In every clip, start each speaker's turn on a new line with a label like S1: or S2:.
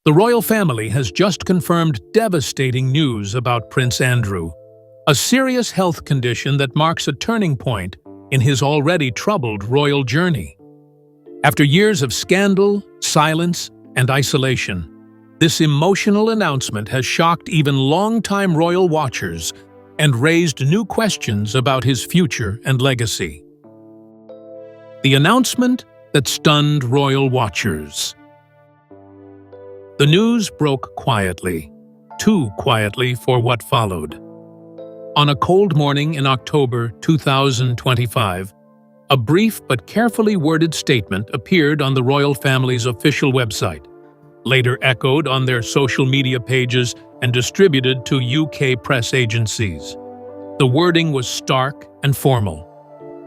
S1: The royal family has just confirmed devastating news about Prince Andrew, a serious health condition that marks a turning point in his already troubled royal journey. After years of scandal, silence, and isolation, this emotional announcement has shocked even longtime royal watchers and raised new questions about his future and legacy. The announcement that stunned royal watchers. The news broke quietly, too quietly for what followed. On a cold morning in October 2025, a brief but carefully worded statement appeared on the royal family's official website, later echoed on their social media pages and distributed to UK press agencies. The wording was stark and formal.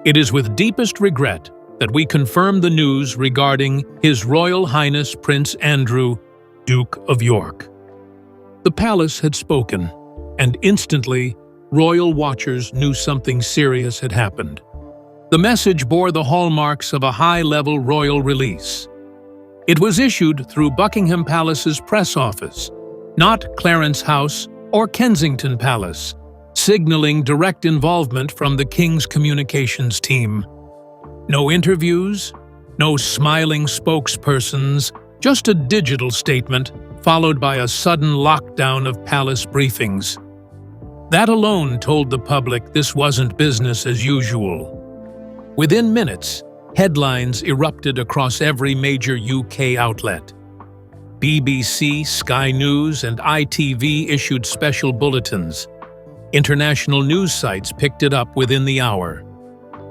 S1: "It is with deepest regret that we confirm the news regarding His Royal Highness Prince Andrew, Duke of York." The palace had spoken, and instantly, royal watchers knew something serious had happened. The message bore the hallmarks of a high-level royal release. It was issued through Buckingham Palace's press office, not Clarence House or Kensington Palace, signaling direct involvement from the King's communications team. No interviews, no smiling spokespersons, just a digital statement followed by a sudden lockdown of palace briefings. That alone told the public this wasn't business as usual. Within minutes, headlines erupted across every major UK outlet. BBC, Sky News, and ITV issued special bulletins. International news sites picked it up within the hour.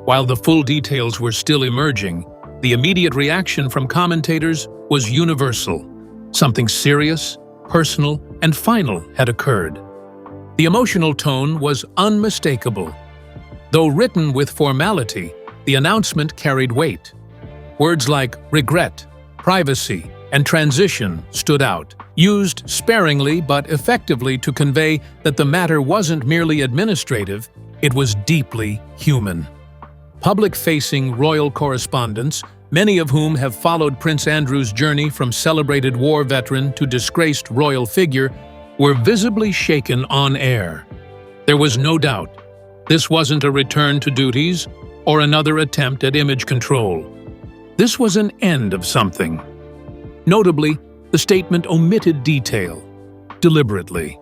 S1: While the full details were still emerging, the immediate reaction from commentators was universal. Something serious, personal, and final had occurred. The emotional tone was unmistakable. Though written with formality, the announcement carried weight. Words like regret, privacy, and transition stood out, used sparingly but effectively to convey that the matter wasn't merely administrative, it was deeply human. Public-facing royal correspondents, many of whom have followed Prince Andrew's journey from celebrated war veteran to disgraced royal figure, were visibly shaken on air. There was no doubt this wasn't a return to duties or another attempt at image control. This was an end of something. Notably, the statement omitted detail, deliberately.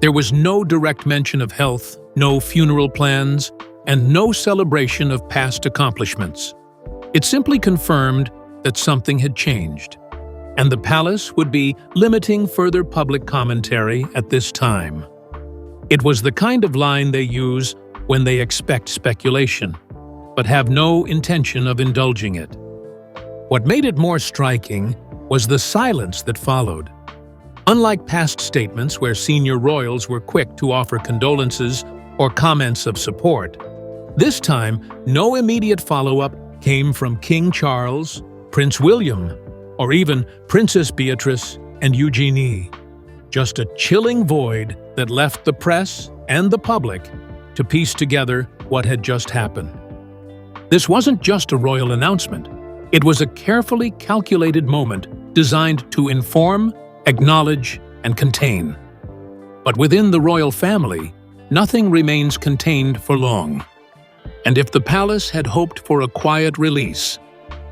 S1: There was no direct mention of health, no funeral plans, and no celebration of past accomplishments. It simply confirmed that something had changed, and the palace would be limiting further public commentary at this time. It was the kind of line they use when they expect speculation, but have no intention of indulging it. What made it more striking was the silence that followed. Unlike past statements where senior royals were quick to offer condolences or comments of support, this time no immediate follow-up came from King Charles, Prince William, or even Princess Beatrice and Eugenie. Just a chilling void that left the press and the public to piece together what had just happened. This wasn't just a royal announcement. It was a carefully calculated moment designed to inform, acknowledge, and contain. But within the royal family, nothing remains contained for long. And if the palace had hoped for a quiet release,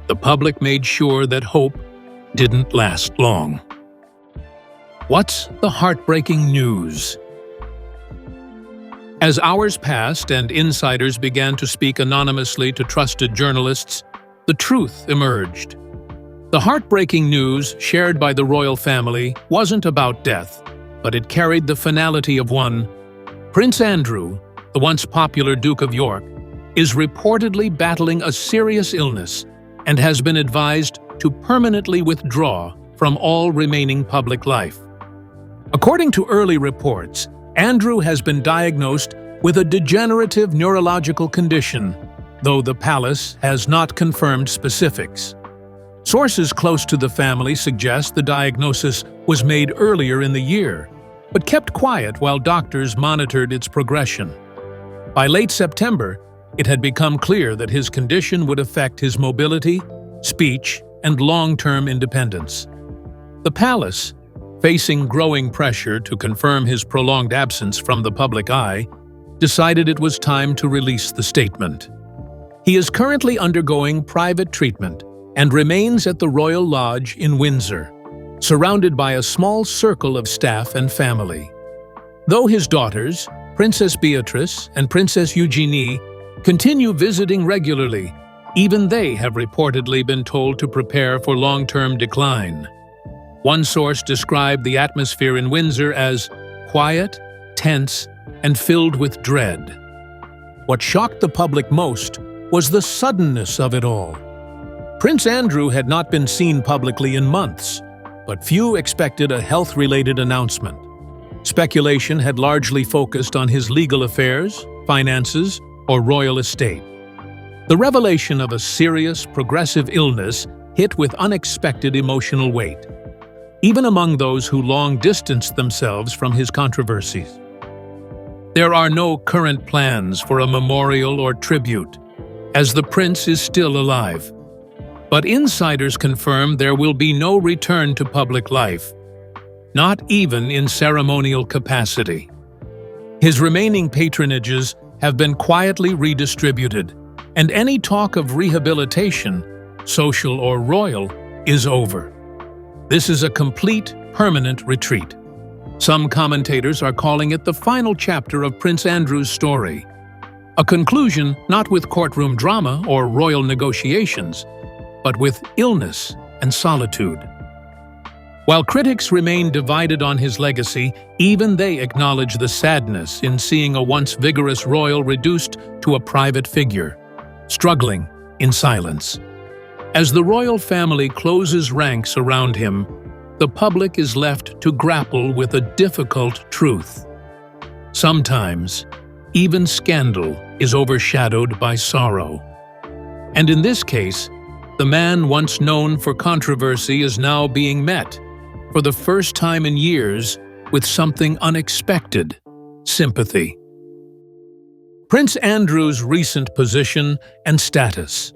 S1: the public made sure that hope didn't last long. What's the heartbreaking news? As hours passed and insiders began to speak anonymously to trusted journalists, the truth emerged. The heartbreaking news shared by the royal family wasn't about death, but it carried the finality of one. Prince Andrew, the once popular Duke of York, is reportedly battling a serious illness and has been advised to permanently withdraw from all remaining public life. According to early reports, Andrew has been diagnosed with a degenerative neurological condition, though the palace has not confirmed specifics. Sources close to the family suggest the diagnosis was made earlier in the year, but kept quiet while doctors monitored its progression. By late September, it had become clear that his condition would affect his mobility, speech, and long-term independence. The palace, facing growing pressure to confirm his prolonged absence from the public eye, decided it was time to release the statement. He is currently undergoing private treatment and remains at the Royal Lodge in Windsor, surrounded by a small circle of staff and family. Though his daughters, Princess Beatrice and Princess Eugenie, continue visiting regularly, even they have reportedly been told to prepare for long-term decline. One source described the atmosphere in Windsor as quiet, tense, and filled with dread. What shocked the public most was the suddenness of it all. Prince Andrew had not been seen publicly in months, but few expected a health-related announcement. Speculation had largely focused on his legal affairs, finances, or royal estate. The revelation of a serious, progressive illness hit with unexpected emotional weight, even among those who long distanced themselves from his controversies. There are no current plans for a memorial or tribute, as the prince is still alive. But insiders confirm there will be no return to public life, not even in ceremonial capacity. His remaining patronages have been quietly redistributed, and any talk of rehabilitation, social or royal, is over. This is a complete, permanent retreat. Some commentators are calling it the final chapter of Prince Andrew's story, a conclusion not with courtroom drama or royal negotiations, but with illness and solitude. While critics remain divided on his legacy, even they acknowledge the sadness in seeing a once vigorous royal reduced to a private figure, struggling in silence. As the royal family closes ranks around him, the public is left to grapple with a difficult truth. Sometimes, even scandal is overshadowed by sorrow. And in this case, the man once known for controversy is now being met, for the first time in years, with something unexpected: sympathy. Prince Andrew's recent position and status.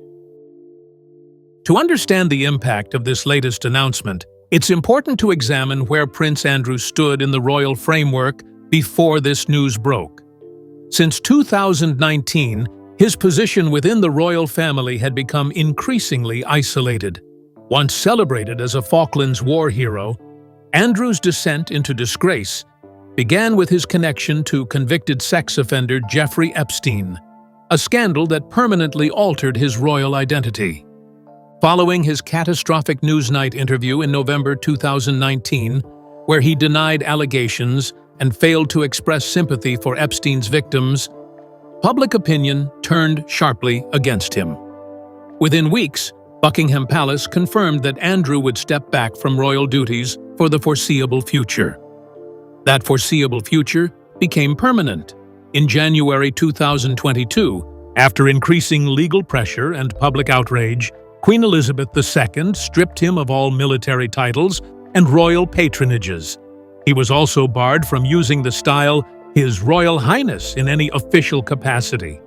S1: To understand the impact of this latest announcement, it's important to examine where Prince Andrew stood in the royal framework before this news broke. Since 2019, his position within the royal family had become increasingly isolated. Once celebrated as a Falklands War hero, Andrew's descent into disgrace began with his connection to convicted sex offender Jeffrey Epstein, a scandal that permanently altered his royal identity. Following his catastrophic Newsnight interview in November 2019, where he denied allegations and failed to express sympathy for Epstein's victims, public opinion turned sharply against him. Within weeks, Buckingham Palace confirmed that Andrew would step back from royal duties for the foreseeable future. That foreseeable future became permanent. In January 2022, after increasing legal pressure and public outrage, Queen Elizabeth II stripped him of all military titles and royal patronages. He was also barred from using the style His Royal Highness in any official capacity.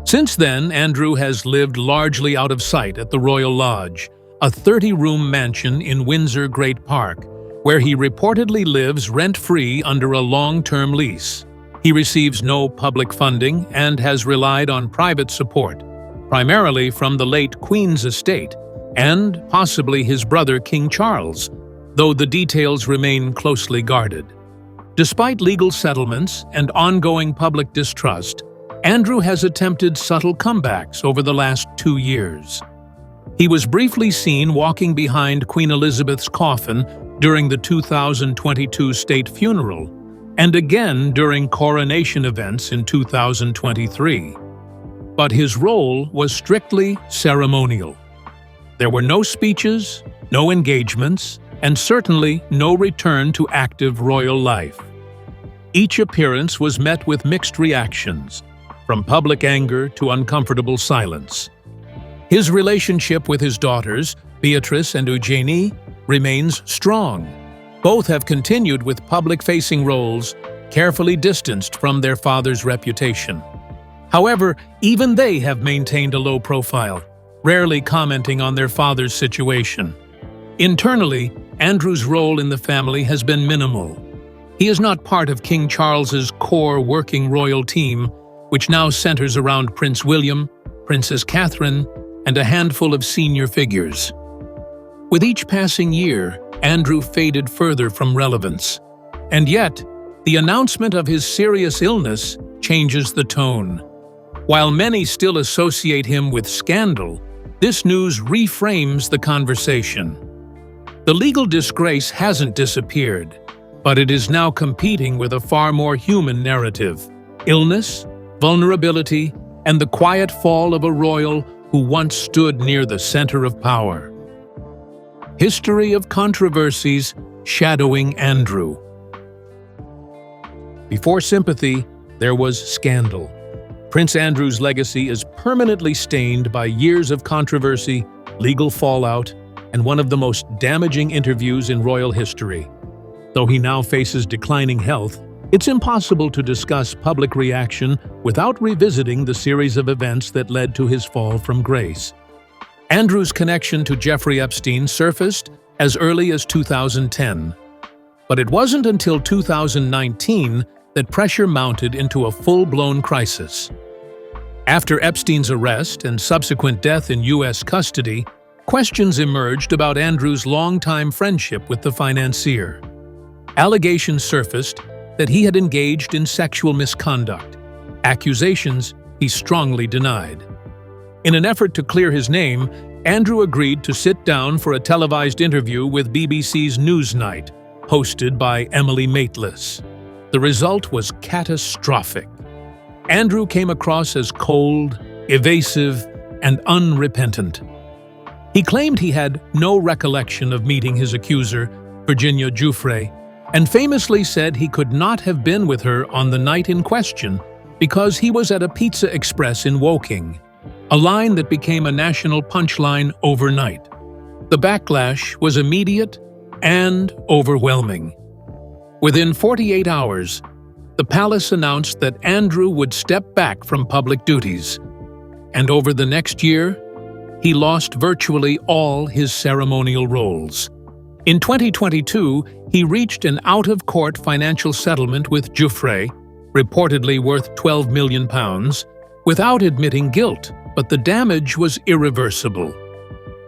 S1: Since then, Andrew has lived largely out of sight at the Royal Lodge, a 30-room mansion in Windsor Great Park, where he reportedly lives rent-free under a long-term lease. He receives no public funding and has relied on private support, primarily from the late Queen's estate and possibly his brother King Charles, though the details remain closely guarded. Despite legal settlements and ongoing public distrust, Andrew has attempted subtle comebacks over the last 2 years. He was briefly seen walking behind Queen Elizabeth's coffin during the 2022 state funeral, and again during coronation events in 2023. But his role was strictly ceremonial. There were no speeches, no engagements, and certainly no return to active royal life. Each appearance was met with mixed reactions, from public anger to uncomfortable silence. His relationship with his daughters, Beatrice and Eugenie, remains strong. Both have continued with public-facing roles, carefully distanced from their father's reputation. However, even they have maintained a low profile, rarely commenting on their father's situation. Internally, Andrew's role in the family has been minimal. He is not part of King Charles's core working royal team, which now centers around Prince William, Princess Catherine, and a handful of senior figures. With each passing year, Andrew faded further from relevance. And yet, the announcement of his serious illness changes the tone. While many still associate him with scandal, this news reframes the conversation. The legal disgrace hasn't disappeared, but it is now competing with a far more human narrative: illness, vulnerability, and the quiet fall of a royal who once stood near the center of power. History of controversies shadowing Andrew. Before sympathy, there was scandal. Prince Andrew's legacy is permanently stained by years of controversy, legal fallout, and one of the most damaging interviews in royal history. Though he now faces declining health, it's impossible to discuss public reaction without revisiting the series of events that led to his fall from grace. Andrew's connection to Jeffrey Epstein surfaced as early as 2010. But it wasn't until 2019 that pressure mounted into a full-blown crisis. After Epstein's arrest and subsequent death in U.S. custody, questions emerged about Andrew's longtime friendship with the financier. Allegations surfaced that he had engaged in sexual misconduct, accusations he strongly denied. In an effort to clear his name, Andrew agreed to sit down for a televised interview with BBC's Newsnight, hosted by Emily Maitlis. The result was catastrophic. Andrew came across as cold, evasive, and unrepentant. He claimed he had no recollection of meeting his accuser, Virginia Giuffre, and famously said he could not have been with her on the night in question because he was at a Pizza Express in Woking, a line that became a national punchline overnight. The backlash was immediate and overwhelming. Within 48 hours, the palace announced that Andrew would step back from public duties, and over the next year, he lost virtually all his ceremonial roles. In 2022, he reached an out-of-court financial settlement with Giuffre, reportedly worth £12 million, without admitting guilt, but the damage was irreversible.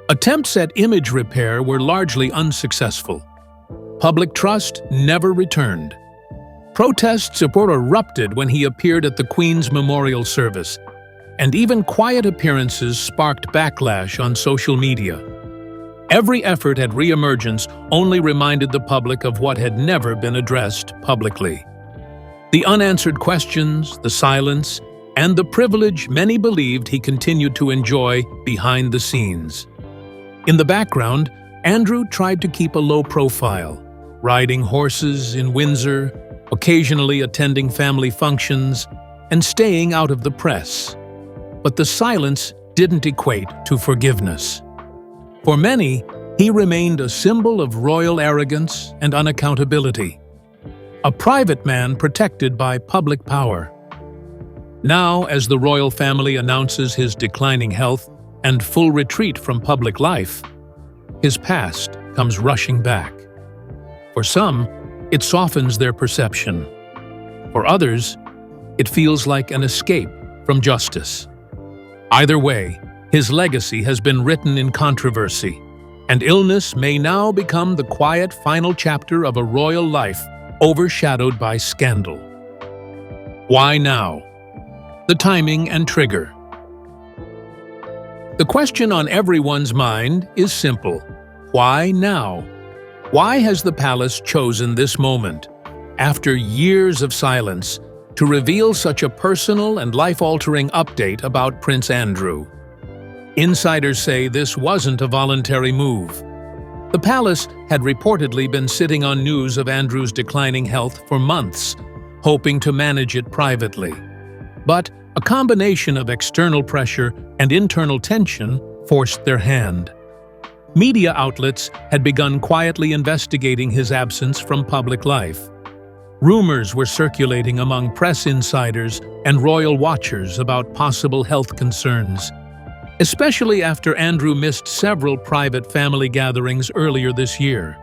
S1: Attempts at image repair were largely unsuccessful. Public trust never returned. Protests erupted when he appeared at the Queen's memorial service, and even quiet appearances sparked backlash on social media. Every effort at re-emergence only reminded the public of what had never been addressed publicly. The unanswered questions, the silence, and the privilege many believed he continued to enjoy behind the scenes. In the background, Andrew tried to keep a low profile, riding horses in Windsor, occasionally attending family functions, and staying out of the press. But the silence didn't equate to forgiveness. For many, he remained a symbol of royal arrogance and unaccountability, a private man protected by public power. Now, as the royal family announces his declining health and full retreat from public life, his past comes rushing back. For some, it softens their perception. For others, it feels like an escape from justice. Either way, his legacy has been written in controversy, and illness may now become the quiet final chapter of a royal life overshadowed by scandal. Why now? The timing and trigger. The question on everyone's mind is simple. Why now? Why has the palace chosen this moment, after years of silence, to reveal such a personal and life-altering update about Prince Andrew? Insiders say this wasn't a voluntary move. The palace had reportedly been sitting on news of Andrew's declining health for months, hoping to manage it privately. But a combination of external pressure and internal tension forced their hand. Media outlets had begun quietly investigating his absence from public life. Rumors were circulating among press insiders and royal watchers about possible health concerns, especially after Andrew missed several private family gatherings earlier this year.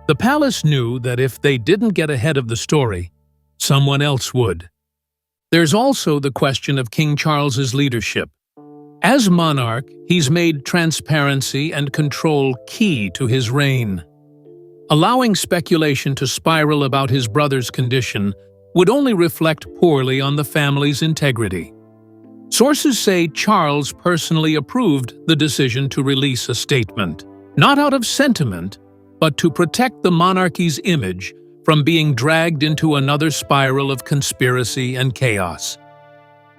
S1: The palace knew that if they didn't get ahead of the story, someone else would. There's also the question of King Charles's leadership. As monarch, he's made transparency and control key to his reign. Allowing speculation to spiral about his brother's condition would only reflect poorly on the family's integrity. Sources say Charles personally approved the decision to release a statement, not out of sentiment, but to protect the monarchy's image from being dragged into another spiral of conspiracy and chaos.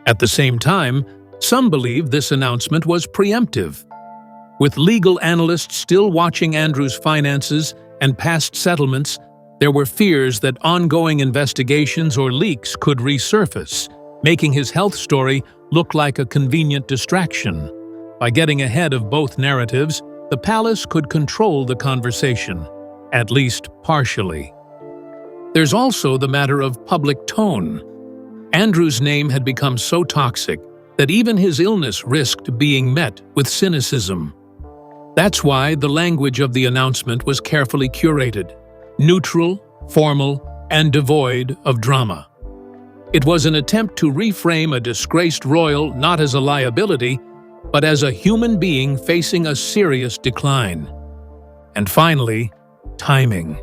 S1: At the same time, some believe this announcement was preemptive. With legal analysts still watching Andrew's finances and past settlements, there were fears that ongoing investigations or leaks could resurface, making his health story look like a convenient distraction. By getting ahead of both narratives, the palace could control the conversation, at least partially. There's also the matter of public tone. Andrew's name had become so toxic that even his illness risked being met with cynicism. That's why the language of the announcement was carefully curated, neutral, formal, and devoid of drama. It was an attempt to reframe a disgraced royal not as a liability, but as a human being facing a serious decline. And finally, timing.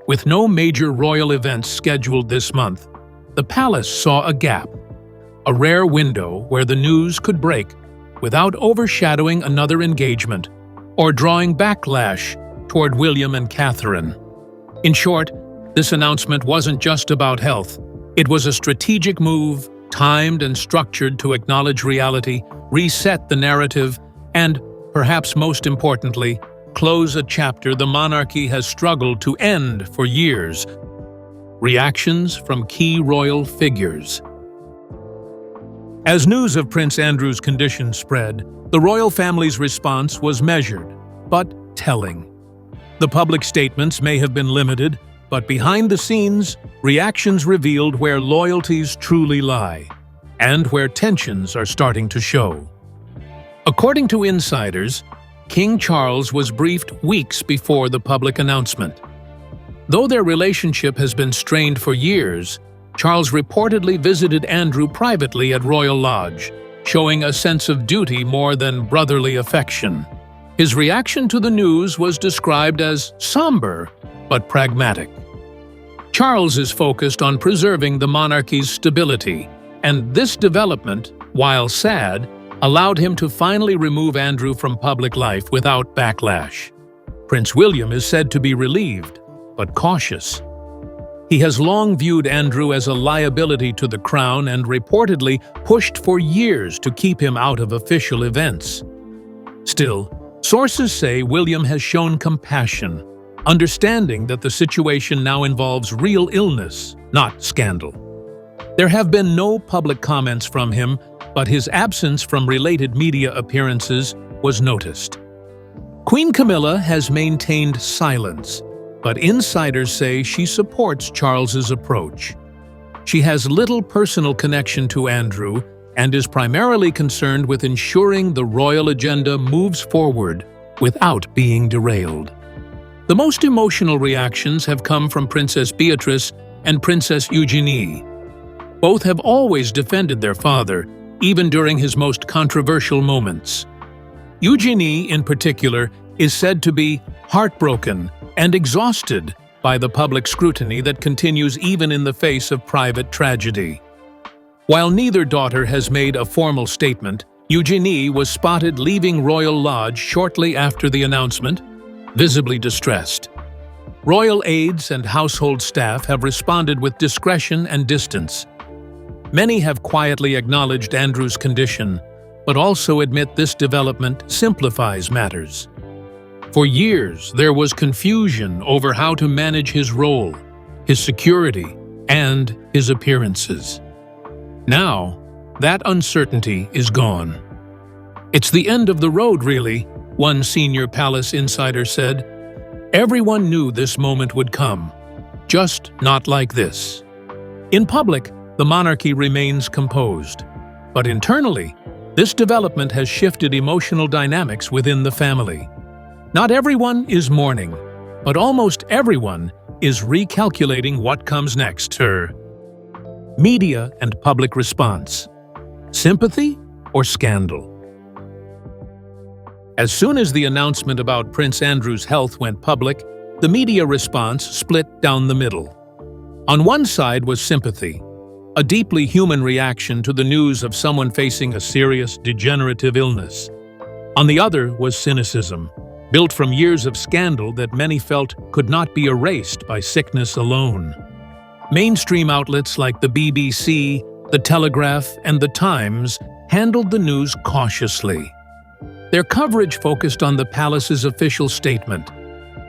S1: With no major royal events scheduled this month, the palace saw a gap, a rare window where the news could break without overshadowing another engagement or drawing backlash toward William and Catherine. In short, this announcement wasn't just about health. It was a strategic move, timed and structured to acknowledge reality, reset the narrative, and, perhaps most importantly, close a chapter the monarchy has struggled to end for years. Reactions from key royal figures. As news of Prince Andrew's condition spread, the royal family's response was measured, but telling. The public statements may have been limited, but behind the scenes, reactions revealed where loyalties truly lie, and where tensions are starting to show. According to insiders, King Charles was briefed weeks before the public announcement. Though their relationship has been strained for years, Charles reportedly visited Andrew privately at Royal Lodge, showing a sense of duty more than brotherly affection. His reaction to the news was described as somber but pragmatic. Charles is focused on preserving the monarchy's stability, and this development, while sad, allowed him to finally remove Andrew from public life without backlash. Prince William is said to be relieved, but cautious. He has long viewed Andrew as a liability to the crown and reportedly pushed for years to keep him out of official events. Still, sources say William has shown compassion, understanding that the situation now involves real illness, not scandal. There have been no public comments from him, but his absence from related media appearances was noticed. Queen Camilla has maintained silence, but insiders say she supports Charles's approach. She has little personal connection to Andrew and is primarily concerned with ensuring the royal agenda moves forward without being derailed. The most emotional reactions have come from Princess Beatrice and Princess Eugenie. Both have always defended their father, even during his most controversial moments. Eugenie, in particular, is said to be heartbroken and exhausted by the public scrutiny that continues even in the face of private tragedy. While neither daughter has made a formal statement, Eugenie was spotted leaving Royal Lodge shortly after the announcement, visibly distressed. Royal aides and household staff have responded with discretion and distance. Many have quietly acknowledged Andrew's condition, but also admit this development simplifies matters. For years, there was confusion over how to manage his role, his security, and his appearances. Now, that uncertainty is gone. It's the end of the road, really, one senior palace insider said. Everyone knew this moment would come, just not like this. In public, the monarchy remains composed, but internally, this development has shifted emotional dynamics within the family. Not everyone is mourning. But almost everyone is recalculating what comes next. Media and public response. Sympathy or scandal? As soon as the announcement about Prince Andrew's health went public, the media response split down the middle. On one side was sympathy, a deeply human reaction to the news of someone facing a serious, degenerative illness. On the other was cynicism, built from years of scandal that many felt could not be erased by sickness alone. Mainstream outlets like the BBC, The Telegraph, and The Times handled the news cautiously. Their coverage focused on the palace's official statement,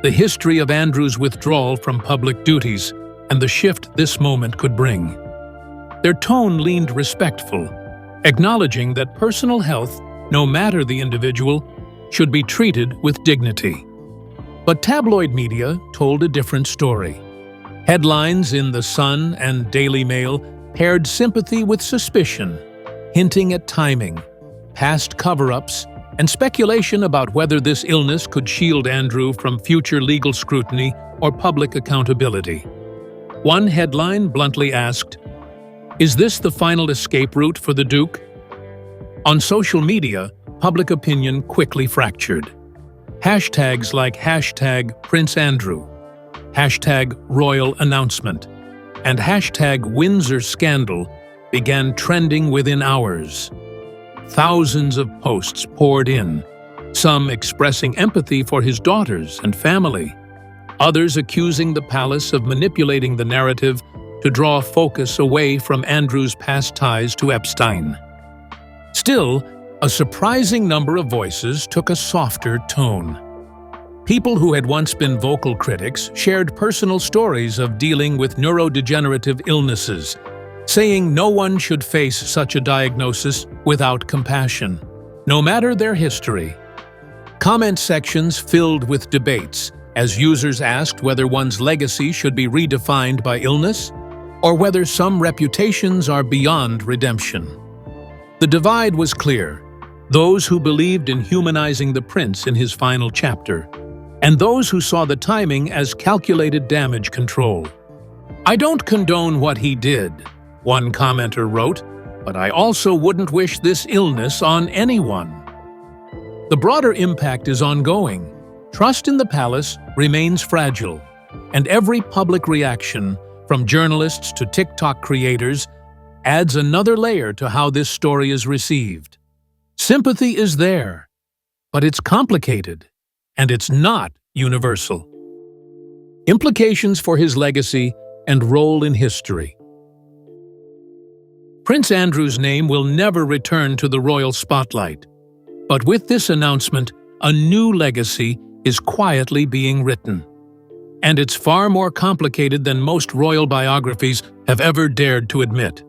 S1: the history of Andrew's withdrawal from public duties, and the shift this moment could bring. Their tone leaned respectful, acknowledging that personal health, no matter the individual, should be treated with dignity. But tabloid media told a different story. Headlines in The Sun and Daily Mail paired sympathy with suspicion, hinting at timing, past cover-ups, and speculation about whether this illness could shield Andrew from future legal scrutiny or public accountability. One headline bluntly asked, "Is this the final escape route for the Duke?" On social media, public opinion quickly fractured. Hashtags like #PrinceAndrew, #RoyalAnnouncement, and #WindsorScandal began trending within hours. Thousands of posts poured in, some expressing empathy for his daughters and family, others accusing the palace of manipulating the narrative to draw focus away from Andrew's past ties to Epstein. Still, a surprising number of voices took a softer tone. People who had once been vocal critics shared personal stories of dealing with neurodegenerative illnesses, saying no one should face such a diagnosis without compassion, no matter their history. Comment sections filled with debates as users asked whether one's legacy should be redefined by illness or whether some reputations are beyond redemption. The divide was clear: those who believed in humanizing the prince in his final chapter, and those who saw the timing as calculated damage control. "I don't condone what he did," one commenter wrote, "but I also wouldn't wish this illness on anyone." The broader impact is ongoing. Trust in the palace remains fragile, and every public reaction, from journalists to TikTok creators, adds another layer to how this story is received. Sympathy is there, but it's complicated, and it's not universal. Implications for his legacy and role in history. Prince Andrew's name will never return to the royal spotlight, but with this announcement, a new legacy is quietly being written. And it's far more complicated than most royal biographies have ever dared to admit.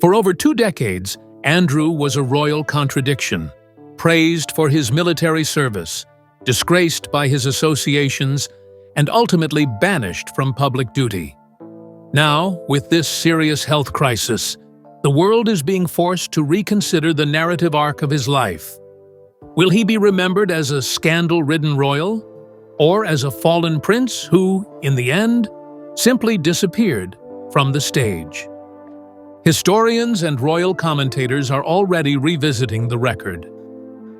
S1: For over 2 decades, Andrew was a royal contradiction, praised for his military service, disgraced by his associations, and ultimately banished from public duty. Now, with this serious health crisis, the world is being forced to reconsider the narrative arc of his life. Will he be remembered as a scandal-ridden royal, or as a fallen prince who, in the end, simply disappeared from the stage? Historians and royal commentators are already revisiting the record.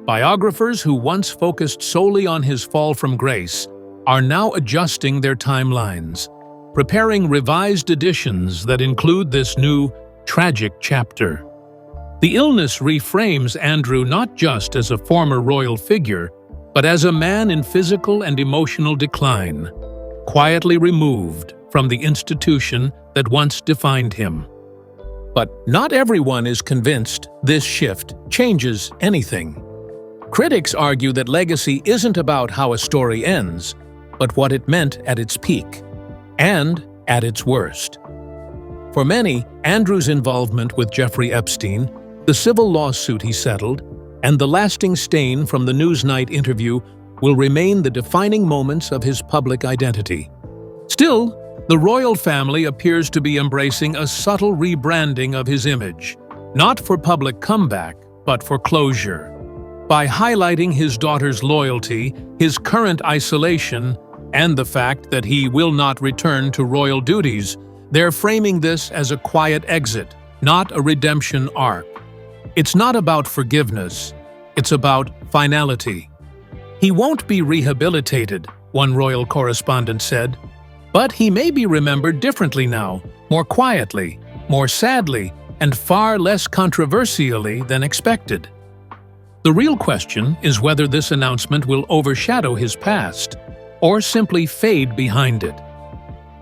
S1: Biographers who once focused solely on his fall from grace are now adjusting their timelines, preparing revised editions that include this new, tragic chapter. The illness reframes Andrew not just as a former royal figure, but as a man in physical and emotional decline, quietly removed from the institution that once defined him. But not everyone is convinced this shift changes anything. Critics argue that legacy isn't about how a story ends, but what it meant at its peak, and at its worst. For many, Andrew's involvement with Jeffrey Epstein, the civil lawsuit he settled, and the lasting stain from the Newsnight interview will remain the defining moments of his public identity. Still, the royal family appears to be embracing a subtle rebranding of his image, not for public comeback, but for closure. By highlighting his daughter's loyalty, his current isolation, and the fact that he will not return to royal duties, they're framing this as a quiet exit, not a redemption arc. It's not about forgiveness, it's about finality. He won't be rehabilitated, one royal correspondent said, but he may be remembered differently now, more quietly, more sadly, and far less controversially than expected. The real question is whether this announcement will overshadow his past, or simply fade behind it.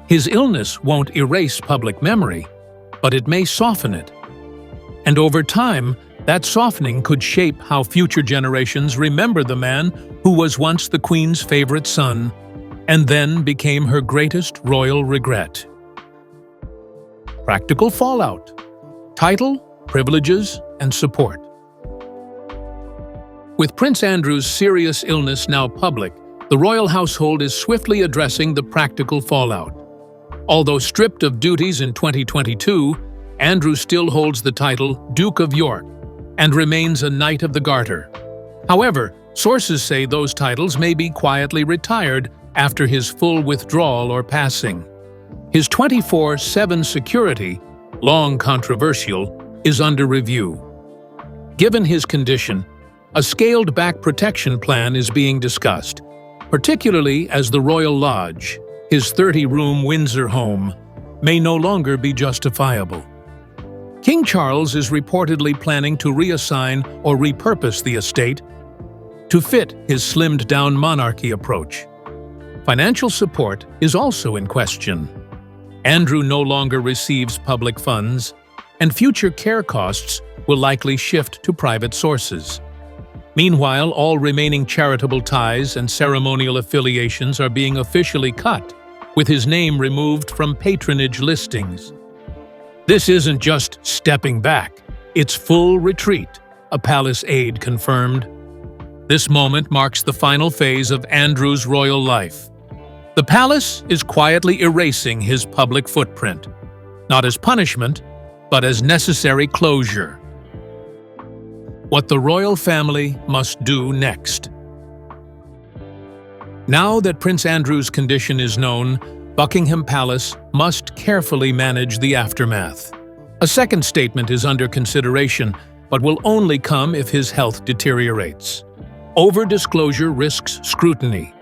S1: His illness won't erase public memory, but it may soften it. And over time, that softening could shape how future generations remember the man who was once the Queen's favorite son, and then became her greatest royal regret. Practical fallout: title, privileges, and support. With Prince Andrew's serious illness now public, the royal household is swiftly addressing the practical fallout. Although stripped of duties in 2022, Andrew still holds the title Duke of York and remains a Knight of the Garter. However, sources say those titles may be quietly retired after his full withdrawal or passing. His 24/7 security, long controversial, is under review. Given his condition, a scaled-back protection plan is being discussed, particularly as the Royal Lodge, his 30-room Windsor home, may no longer be justifiable. King Charles is reportedly planning to reassign or repurpose the estate to fit his slimmed-down monarchy approach. Financial support is also in question. Andrew no longer receives public funds, and future care costs will likely shift to private sources. Meanwhile, all remaining charitable ties and ceremonial affiliations are being officially cut, with his name removed from patronage listings. This isn't just stepping back, it's full retreat, a palace aide confirmed. This moment marks the final phase of Andrew's royal life. The palace is quietly erasing his public footprint, not as punishment, but as necessary closure. What the royal family must do next. Now that Prince Andrew's condition is known, Buckingham Palace must carefully manage the aftermath. A second statement is under consideration, but will only come if his health deteriorates. Over-disclosure risks scrutiny.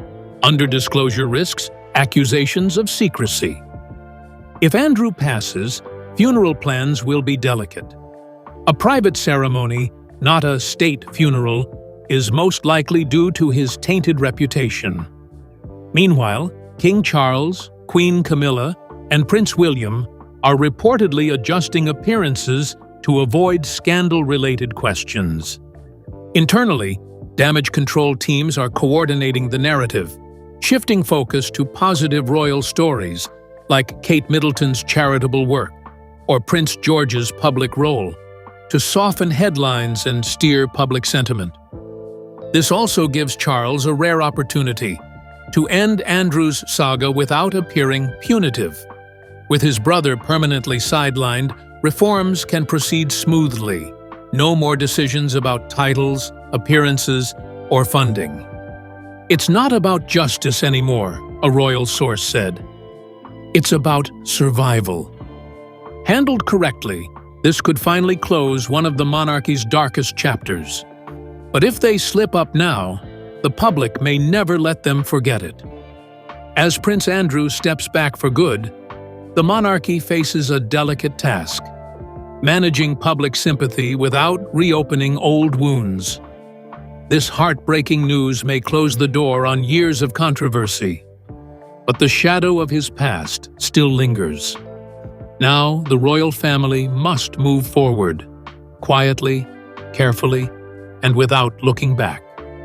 S1: Under-disclosure risks accusations of secrecy. If Andrew passes, funeral plans will be delicate. A private ceremony, not a state funeral, is most likely due to his tainted reputation. Meanwhile, King Charles, Queen Camilla, and Prince William are reportedly adjusting appearances to avoid scandal-related questions. Internally, damage control teams are coordinating the narrative, shifting focus to positive royal stories like Kate Middleton's charitable work or Prince George's public role, to soften headlines and steer public sentiment. This also gives Charles a rare opportunity to end Andrew's saga without appearing punitive. With his brother permanently sidelined, reforms can proceed smoothly. No more decisions about titles, appearances, or funding. It's not about justice anymore, a royal source said. It's about survival. Handled correctly, this could finally close one of the monarchy's darkest chapters. But if they slip up now, the public may never let them forget it. As Prince Andrew steps back for good, the monarchy faces a delicate task: managing public sympathy without reopening old wounds. This heartbreaking news may close the door on years of controversy, but the shadow of his past still lingers. Now, the royal family must move forward, quietly, carefully, and without looking back.